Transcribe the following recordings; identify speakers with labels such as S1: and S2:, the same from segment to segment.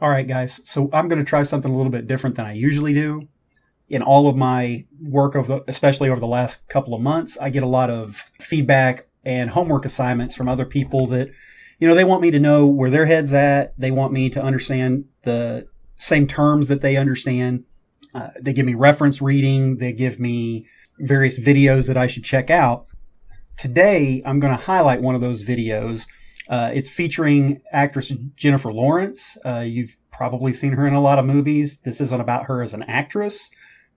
S1: All right, guys. So I'm going to try something a little bit different than I usually do. In all of my work, especially over the last couple of months, I get a lot of feedback and homework assignments from other people that, they want me to know where their head's at. They want me to understand the same terms that they understand. They give me reference reading. They give me various videos that I should check out. Today, I'm going to highlight one of those videos. It's featuring actress Jennifer Lawrence. You've probably seen her in a lot of movies. This isn't about her as an actress,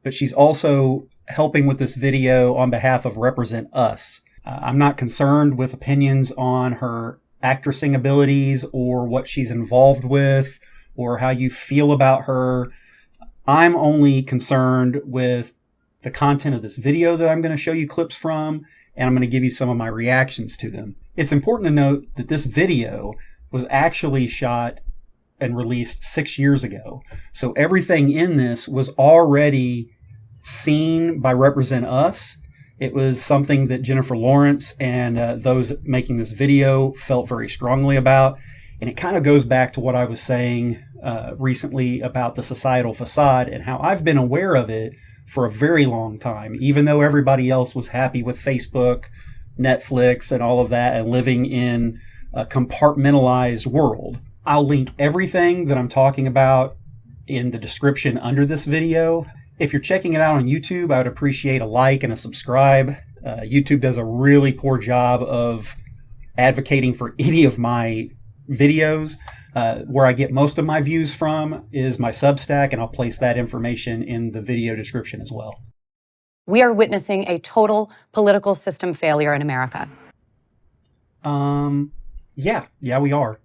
S1: but she's also helping with this video on behalf of RepresentUs. I'm not concerned with opinions on her actressing abilities or what she's involved with or how you feel about her. I'm only concerned with the content of this video that I'm going to show you clips from, and I'm going to give you some of my reactions to them. It's important to note that this video was actually shot and released 6 years ago. So everything in this was already seen by RepresentUs. It was something that Jennifer Lawrence and those making this video felt very strongly about. And it kind of goes back to what I was saying recently about the societal facade and how I've been aware of it for a very long time, even though everybody else was happy with Facebook, Netflix, and all of that and living in a compartmentalized world. I'll link everything that I'm talking about in the description under this video. If you're checking it out on YouTube, I would appreciate a like and a subscribe. YouTube does a really poor job of advocating for any of my videos. Where I get most of my views from is my Substack, and I'll place that information in the video description as well.
S2: We are witnessing a total political system failure in America.
S1: Yeah, we are.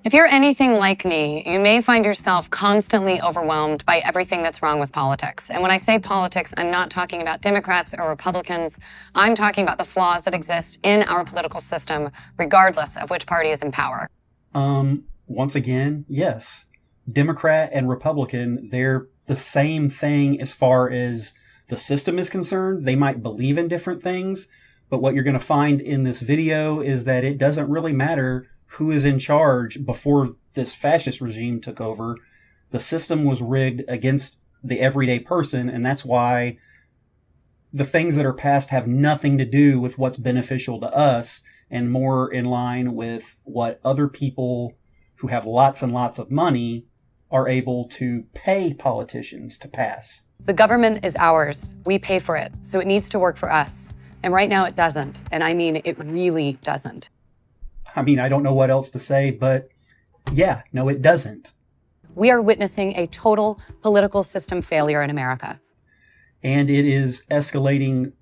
S2: If you're anything like me, you may find yourself constantly overwhelmed by everything that's wrong with politics. And when I say politics, I'm not talking about Democrats or Republicans. I'm talking about the flaws that exist in our political system, regardless of which party is in power.
S1: Once again, yes. Democrat and Republican, they're the same thing as far as the system is concerned. They might believe in different things, but what you're going to find in this video is that it doesn't really matter who is in charge. Before this fascist regime took over, the system was rigged against the everyday person, and that's why the things that are passed have nothing to do with what's beneficial to us and more in line with what other people who have lots and lots of money are able to pay politicians to pass.
S2: The government is ours. We pay for it, so it needs to work for us. And right now it doesn't. And I mean, it really doesn't.
S1: I mean, I don't know what else to say, but yeah, no, it doesn't.
S2: We are witnessing a total political system failure in America.
S1: And it is escalating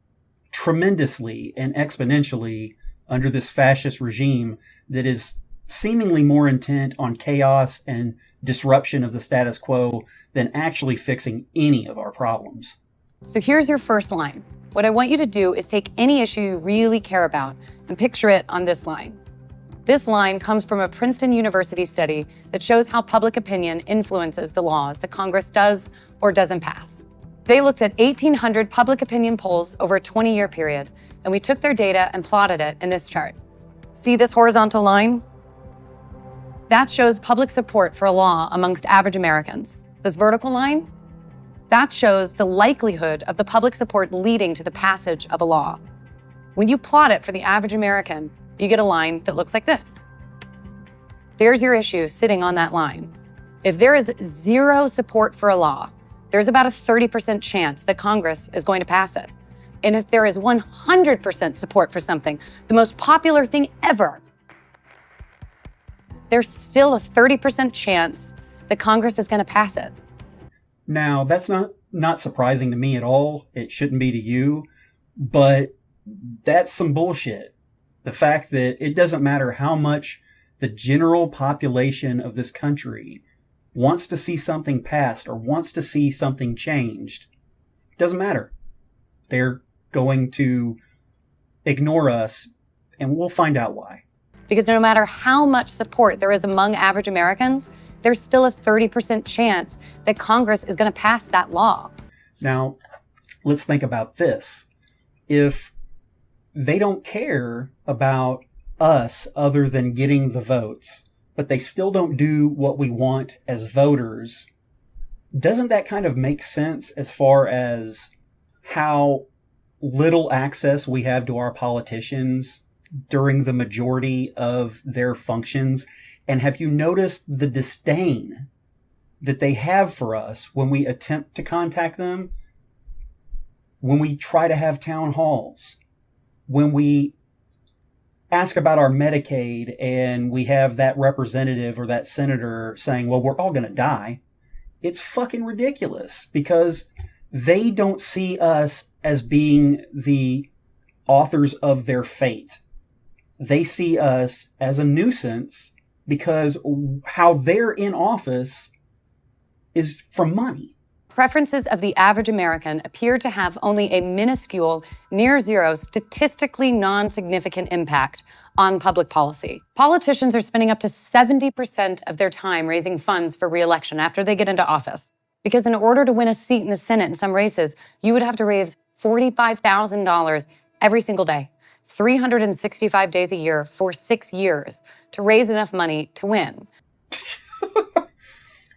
S1: tremendously and exponentially under this fascist regime that is seemingly more intent on chaos and disruption of the status quo than actually fixing any of our problems.
S2: So here's your first line. What I want you to do is take any issue you really care about and picture it on this line. This line comes from a Princeton University study that shows how public opinion influences the laws that Congress does or doesn't pass. They looked at 1,800 public opinion polls over a 20-year period, and we took their data and plotted it in this chart. See this horizontal line? That shows public support for a law amongst average Americans. This vertical line? That shows the likelihood of the public support leading to the passage of a law. When you plot it for the average American, you get a line that looks like this. There's your issue sitting on that line. If there is zero support for a law, there's about a 30% chance that Congress is going to pass it. And if there is 100% support for something, the most popular thing ever, there's still a 30% chance that Congress is going to pass it.
S1: Now, that's not surprising to me at all. It shouldn't be to you, but that's some bullshit. The fact that it doesn't matter how much the general population of this country wants to see something passed or wants to see something changed, doesn't matter. They're going to ignore us, and we'll find out why.
S2: Because no matter how much support there is among average Americans, there's still a 30% chance that Congress is going to pass that law.
S1: Now, let's think about this. If they don't care about us other than getting the votes, but they still don't do what we want as voters, doesn't that kind of make sense as far as how little access we have to our politicians during the majority of their functions? And have you noticed the disdain that they have for us when we attempt to contact them? When we try to have town halls, when we ask about our Medicaid and we have that representative or that senator saying, well, we're all going to die. It's fucking ridiculous because they don't see us as being the authors of their fate. They see us as a nuisance because how they're in office is from money.
S2: Preferences of the average American appear to have only a minuscule, near zero, statistically non-significant impact on public policy. Politicians are spending up to 70% of their time raising funds for re-election after they get into office. Because in order to win a seat in the Senate in some races, you would have to raise $45,000 every single day, 365 days a year for 6 years to raise enough money to win.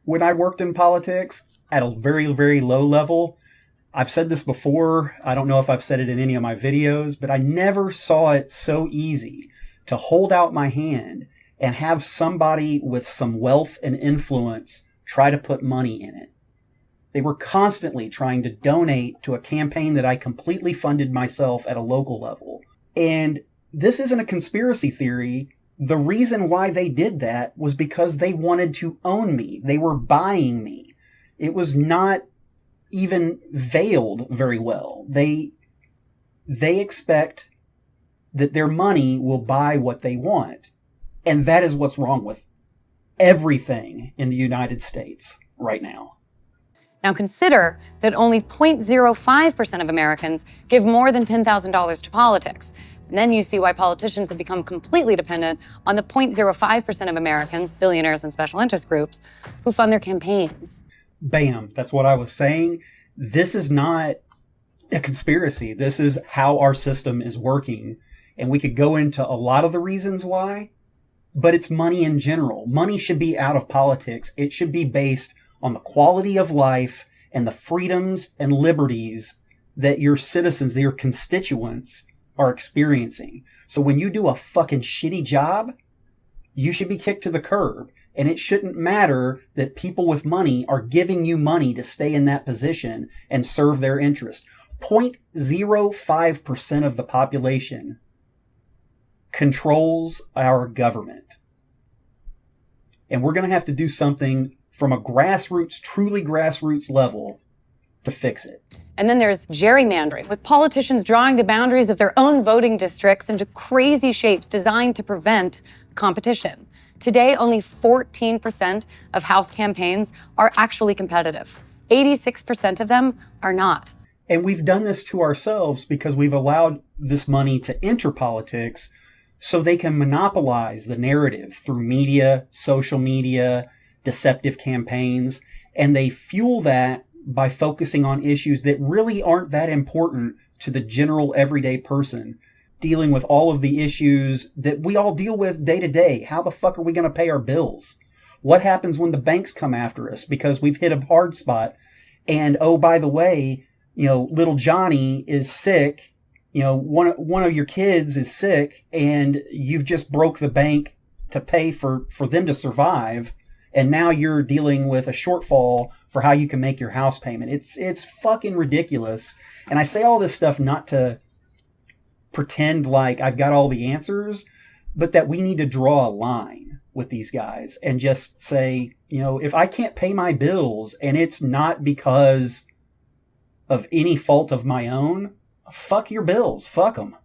S1: When I worked in politics, at a very, very low level, I've said this before, I don't know if I've said it in any of my videos, but I never saw it so easy to hold out my hand and have somebody with some wealth and influence try to put money in it. They were constantly trying to donate to a campaign that I completely funded myself at a local level. And this isn't a conspiracy theory. The reason why they did that was because they wanted to own me. They were buying me. It was not even veiled very well. They expect that their money will buy what they want. And that is what's wrong with everything in the United States right now.
S2: Now consider that only 0.05% of Americans give more than $10,000 to politics. And then you see why politicians have become completely dependent on the 0.05% of Americans, billionaires and special interest groups, who fund their campaigns.
S1: Bam, that's what I was saying. This is not a conspiracy. This is how our system is working. And we could go into a lot of the reasons why, but it's money in general. Money should be out of politics. It should be based on the quality of life and the freedoms and liberties that your citizens, your constituents are experiencing. So when you do a fucking shitty job, you should be kicked to the curb. And it shouldn't matter that people with money are giving you money to stay in that position and serve their interest. 0.05% of the population controls our government. And we're going to have to do something from a grassroots, truly grassroots level to fix it.
S2: And then there's gerrymandering, with politicians drawing the boundaries of their own voting districts into crazy shapes designed to prevent competition. Today, only 14% of House campaigns are actually competitive. 86% of them are not.
S1: And we've done this to ourselves because we've allowed this money to enter politics so they can monopolize the narrative through media, social media, deceptive campaigns. And they fuel that by focusing on issues that really aren't that important to the general everyday person, dealing with all of the issues that we all deal with day to day. How the fuck are we going to pay our bills? What happens when the banks come after us because we've hit a hard spot? And oh, by the way, little Johnny is sick. One of your kids is sick and you've just broke the bank to pay for them to survive. And now you're dealing with a shortfall for how you can make your house payment. It's fucking ridiculous. And I say all this stuff not to pretend like I've got all the answers, but that we need to draw a line with these guys and just say, if I can't pay my bills and it's not because of any fault of my own, fuck your bills, fuck them.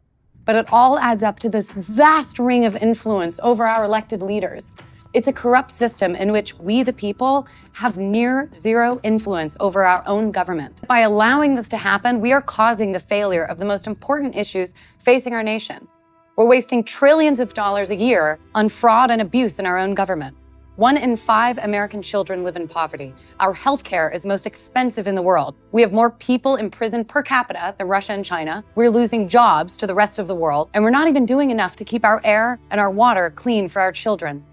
S2: But it all adds up to this vast ring of influence over our elected leaders. It's a corrupt system in which we, the people, have near zero influence over our own government. By allowing this to happen, we are causing the failure of the most important issues facing our nation. We're wasting trillions of dollars a year on fraud and abuse in our own government. 1 in 5 American children live in poverty. Our healthcare is the most expensive in the world. We have more people in prison per capita than Russia and China. We're losing jobs to the rest of the world, and we're not even doing enough to keep our air and our water clean for our children.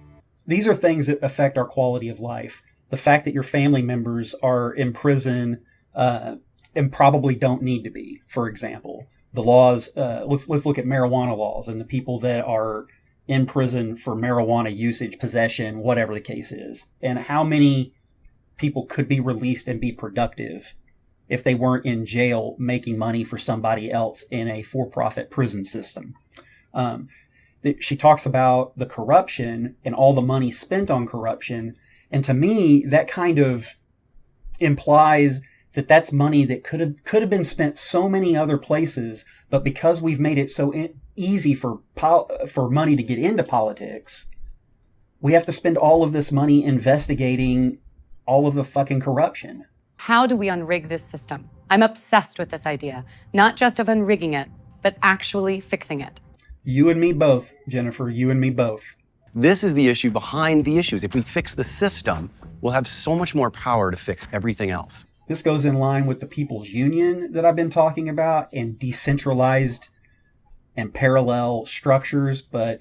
S1: these are things that affect our quality of life. The fact that your family members are in prison and probably don't need to be, for example. The laws, let's look at marijuana laws and the people that are in prison for marijuana usage, possession, whatever the case is. And how many people could be released and be productive if they weren't in jail making money for somebody else in a for-profit prison system. She talks about the corruption and all the money spent on corruption. And to me, that kind of implies that that's money that could have been spent so many other places, but because we've made it so easy for money to get into politics, we have to spend all of this money investigating all of the fucking corruption.
S2: How do we unrig this system? I'm obsessed with this idea, not just of unrigging it, but actually fixing it.
S1: You and me both, Jennifer, you and me both.
S3: This is the issue behind the issues. If we fix the system, we'll have so much more power to fix everything else.
S1: This goes in line with the People's Union that I've been talking about and decentralized and parallel structures, but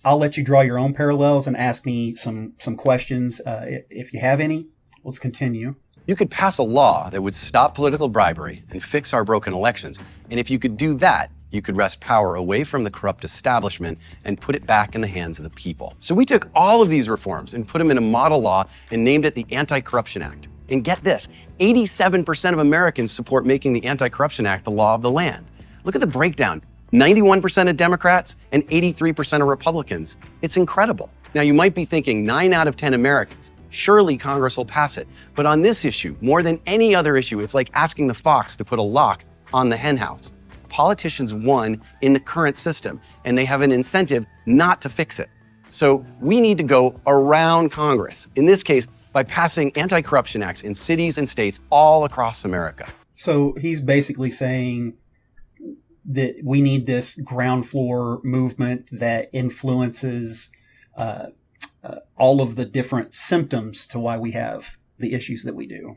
S1: I'll let you draw your own parallels and ask me some questions if you have any. Let's continue.
S3: You could pass a law that would stop political bribery and fix our broken elections. And if you could do that, you could wrest power away from the corrupt establishment and put it back in the hands of the people. So we took all of these reforms and put them in a model law and named it the Anti-Corruption Act. And get this, 87% of Americans support making the Anti-Corruption Act the law of the land. Look at the breakdown. 91% of Democrats and 83% of Republicans. It's incredible. Now you might be thinking 9 out of 10 Americans. Surely Congress will pass it. But on this issue, more than any other issue, it's like asking the fox to put a lock on the henhouse. Politicians won in the current system, and they have an incentive not to fix it. So we need to go around Congress, in this case, by passing anti-corruption acts in cities and states all across America.
S1: So he's basically saying that we need this ground floor movement that influences all of the different symptoms to why we have the issues that we do.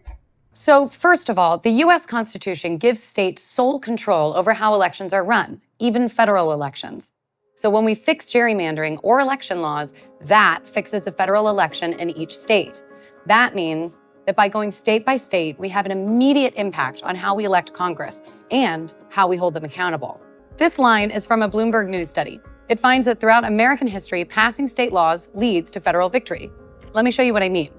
S2: So first of all, the U.S. Constitution gives states sole control over how elections are run, even federal elections. So when we fix gerrymandering or election laws, that fixes the federal election in each state. That means that by going state by state, we have an immediate impact on how we elect Congress and how we hold them accountable. This line is from a Bloomberg News study. It finds that throughout American history, passing state laws leads to federal victory. Let me show you what I mean.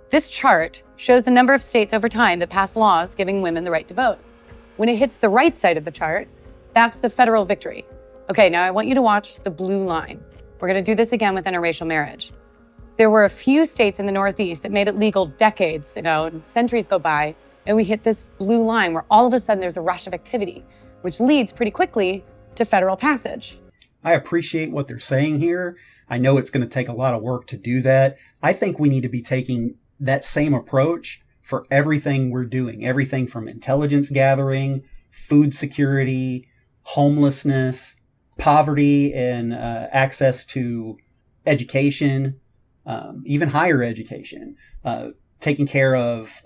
S2: This chart shows the number of states over time that pass laws giving women the right to vote. When it hits the right side of the chart, that's the federal victory. Okay, now I want you to watch the blue line. We're gonna do this again with interracial marriage. There were a few states in the Northeast that made it legal decades ago, and centuries go by, and we hit this blue line where all of a sudden there's a rush of activity, which leads pretty quickly to federal passage.
S1: I appreciate what they're saying here. I know it's going to take a lot of work to do that. I think we need to be taking that same approach for everything we're doing, everything from intelligence gathering, food security, homelessness, poverty, and access to education, even higher education, taking care of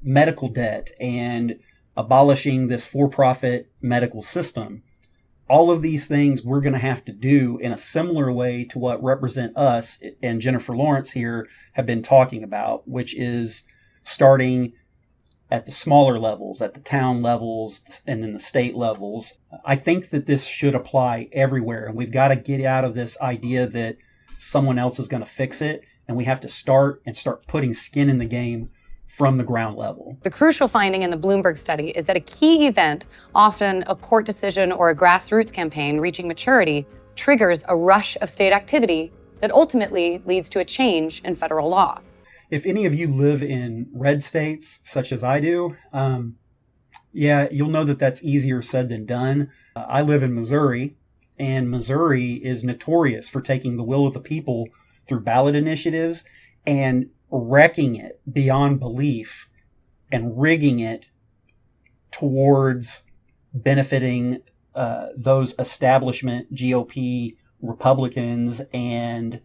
S1: medical debt and abolishing this for-profit medical system. All of these things we're going to have to do in a similar way to what Represent Us and Jennifer Lawrence here have been talking about, which is starting at the smaller levels, at the town levels, and then the state levels. I think that this should apply everywhere, and we've got to get out of this idea that someone else is going to fix it, and we have to start putting skin in the game from the ground level.
S2: The crucial finding in the Bloomberg study is that a key event, often a court decision or a grassroots campaign reaching maturity, triggers a rush of state activity that ultimately leads to a change in federal law.
S1: If any of you live in red states, such as I do, you'll know that that's easier said than done. I live in Missouri, and Missouri is notorious for taking the will of the people through ballot initiatives and wrecking it beyond belief and rigging it towards benefiting those establishment GOP Republicans and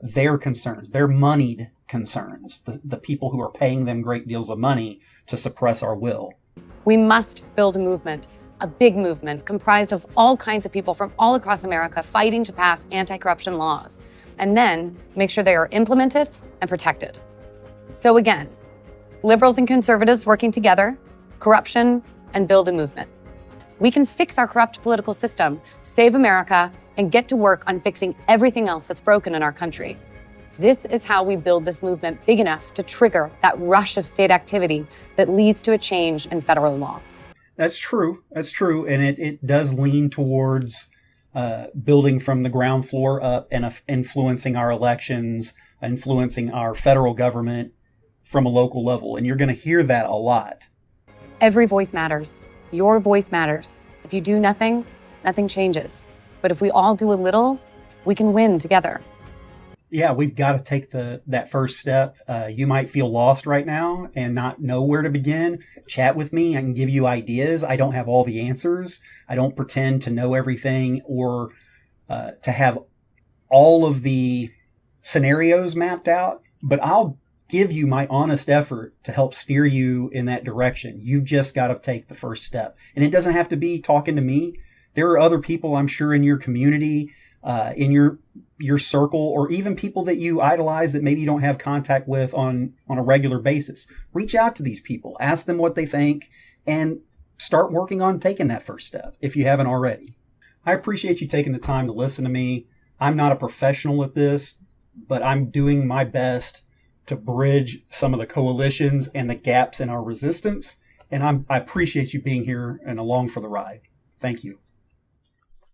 S1: their concerns, their moneyed concerns, the people who are paying them great deals of money to suppress our will.
S2: We must build a movement, a big movement comprised of all kinds of people from all across America fighting to pass anti-corruption laws. and then make sure they are implemented and protected. So again, liberals and conservatives working together, corruption, and build a movement. We can fix our corrupt political system, save America, and get to work on fixing everything else that's broken in our country. This is how we build this movement big enough to trigger that rush of state activity that leads to a change in federal law.
S1: That's true. That's true. And it does lean towards building from the ground floor up and influencing our elections, influencing our federal government from a local level. And you're going to hear that a lot.
S2: Every voice matters. Your voice matters. If you do nothing, nothing changes. But if we all do a little, we can win together.
S1: Yeah, we've got to take that first step. You might feel lost right now and not know where to begin. Chat with me. I can give you ideas. I don't have all the answers. I don't pretend to know everything or to have all of the scenarios mapped out, but I'll give you my honest effort to help steer you in that direction. You've just got to take the first step. And it doesn't have to be talking to me. There are other people, I'm sure, in your community, in your circle, or even people that you idolize that maybe you don't have contact with on a regular basis. Reach out to these people, ask them what they think, and start working on taking that first step if you haven't already. I appreciate you taking the time to listen to me. I'm not a professional at this, but I'm doing my best to bridge some of the coalitions and the gaps in our resistance. And I appreciate you being here and along for the ride. Thank you.